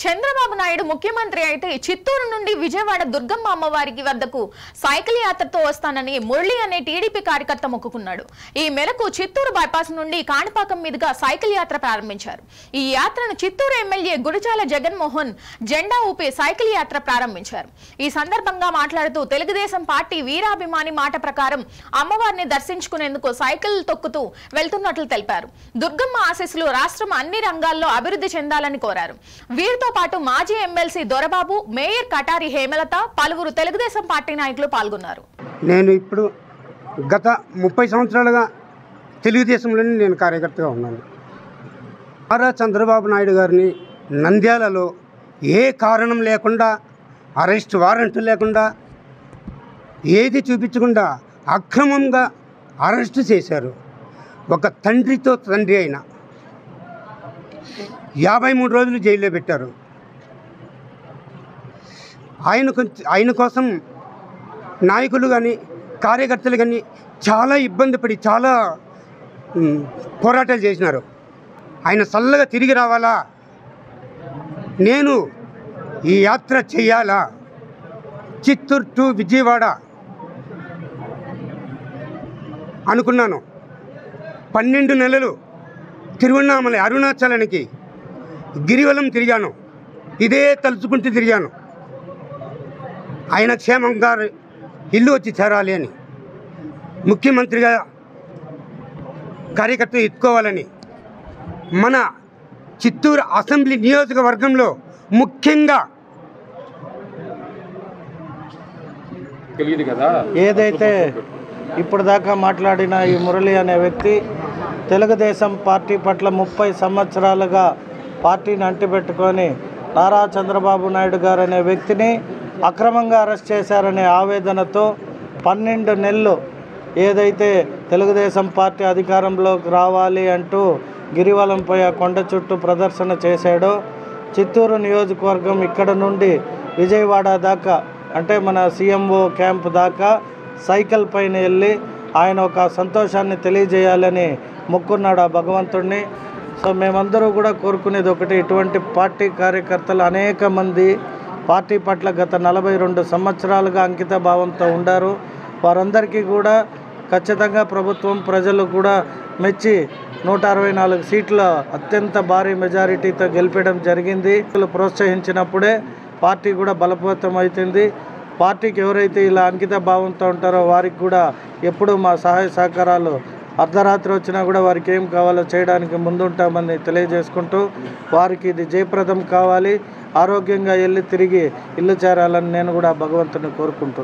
చంద్రబాబు నాయుడు ముఖ్యమంత్రి అయితే చిత్తూరు నుండి విజయవాడ దుర్గమ్మ అమ్మవారికి వద్దకు సైకిల్ యాత్రతో వస్తానని మురళి అనే టీడీపీ కార్యకర్త మొక్కుకున్నాడు. ఈ మేరకు చిత్తూరు బైపాస్ నుండి కాణిపాకం మీదుగా సైకిల్ యాత్ర ప్రారంభించారు. ఈ యాత్రను చిత్తూరు ఎమ్మెల్యే గుడిజాల జగన్మోహన్ జెండా ఊపి సైకిల్ యాత్ర ప్రారంభించారు. ఈ సందర్భంగా మాట్లాడుతూ తెలుగుదేశం పార్టీ వీరాభిమాని మాట ప్రకారం అమ్మవారిని దర్శించుకునేందుకు సైకిల్ తొక్కుతూ వెళ్తున్నట్లు తెలిపారు. దుర్గమ్మ ఆశీస్సులు రాష్ట్రం అన్ని రంగాల్లో అభివృద్ధి చెందాలని కోరారు. వీరితో పాటు మాజీ ఎమ్మెల్సీ దొరబాబు, మేయర్ కటారి హేమలత, పలువురు తెలుగుదేశం పార్టీ నాయకులు పాల్గొన్నారు. నేను ఇప్పుడు గత 30 సంవత్సరాలుగా తెలుగుదేశంలోనే నేను కార్యకర్తగా ఉన్నాను. నారా చంద్రబాబు నాయుడు గారిని నంద్యాలలో ఏ కారణం లేకుండా, అరెస్ట్ వారెంట్ లేకుండా, ఏది చూపించకుండా అక్రమంగా అరెస్ట్ చేశారు. ఒక తండ్రితో తండ్రి అయిన 53 రోజులు జైల్లో పెట్టారు. ఆయన కోసం నాయకులు కానీ కార్యకర్తలు కానీ చాలా ఇబ్బంది పడి చాలా పోరాటాలు చేసినారు. ఆయన చల్లగా తిరిగి రావాలా, నేను ఈ యాత్ర చేయాలా, చిత్తూరు టు విజయవాడ అనుకున్నాను. 12 నెలలు తిరువన్నామలై అరుణాచలానికి గిరివలం తిరిగాను. ఇదే తలుచుకుంటూ తిరిగాను. ఆయన క్షేమంగా ఇల్లు వచ్చి చేరాలి అని, ముఖ్యమంత్రిగా కార్యకర్త ఎత్తుకోవాలని, మన చిత్తూరు అసెంబ్లీ నియోజకవర్గంలో ముఖ్యంగా ఏదైతే ఇప్పుడు దాకా మాట్లాడిన ఈ మురళి అనే వ్యక్తి తెలుగుదేశం పార్టీ పట్ల 30 సంవత్సరాలుగా పార్టీని అంటిపెట్టుకొని నారా చంద్రబాబు నాయుడు గారు అనే వ్యక్తిని అక్రమంగా అరెస్ట్ చేశారనే ఆవేదనతో 12 నెలలు ఏదైతే తెలుగుదేశం పార్టీ అధికారంలోకి రావాలి అంటూ గిరివలంపై ఆ కొండ చుట్టూ ప్రదర్శన చేశాడో, చిత్తూరు నియోజకవర్గం ఇక్కడ నుండి విజయవాడ దాకా అంటే మన సీఎంఓ క్యాంప్ దాకా సైకిల్ పైన వెళ్ళి ఆయన ఒక సంతోషాన్ని తెలియజేయాలని మొక్కున్నాడు ఆ భగవంతుడిని. సో మేమందరూ కూడా కోరుకునేది ఒకటి, ఇటువంటి పార్టీ కార్యకర్తలు అనేక మంది పార్టీ పట్ల గత 42 సంవత్సరాలుగా అంకిత భావంతో ఉండారు. వారందరికీ కూడా ఖచ్చితంగా ప్రభుత్వం, ప్రజలు కూడా మెచ్చి 164 సీట్ల అత్యంత భారీ మెజారిటీతో గెలిపడం జరిగింది. ప్రోత్సహించినప్పుడే పార్టీ కూడా బలోపేతం అవుతుంది. పార్టీకి ఎవరైతే ఇలా అంకిత భావంతో ఉంటారో వారికి కూడా ఎప్పుడూ మా సహాయ సహకారాలు అర్ధరాత్రి వచ్చినా కూడా వారికి ఏం కావాలో చేయడానికి ముందుంటామని తెలియజేసుకుంటూ, వారికి ఇది జయప్రదం కావాలి, ఆరోగ్యంగా వెళ్ళి తిరిగి ఇల్లు చేరాలని నేను కూడా భగవంతుని కోరుకుంటున్నాను.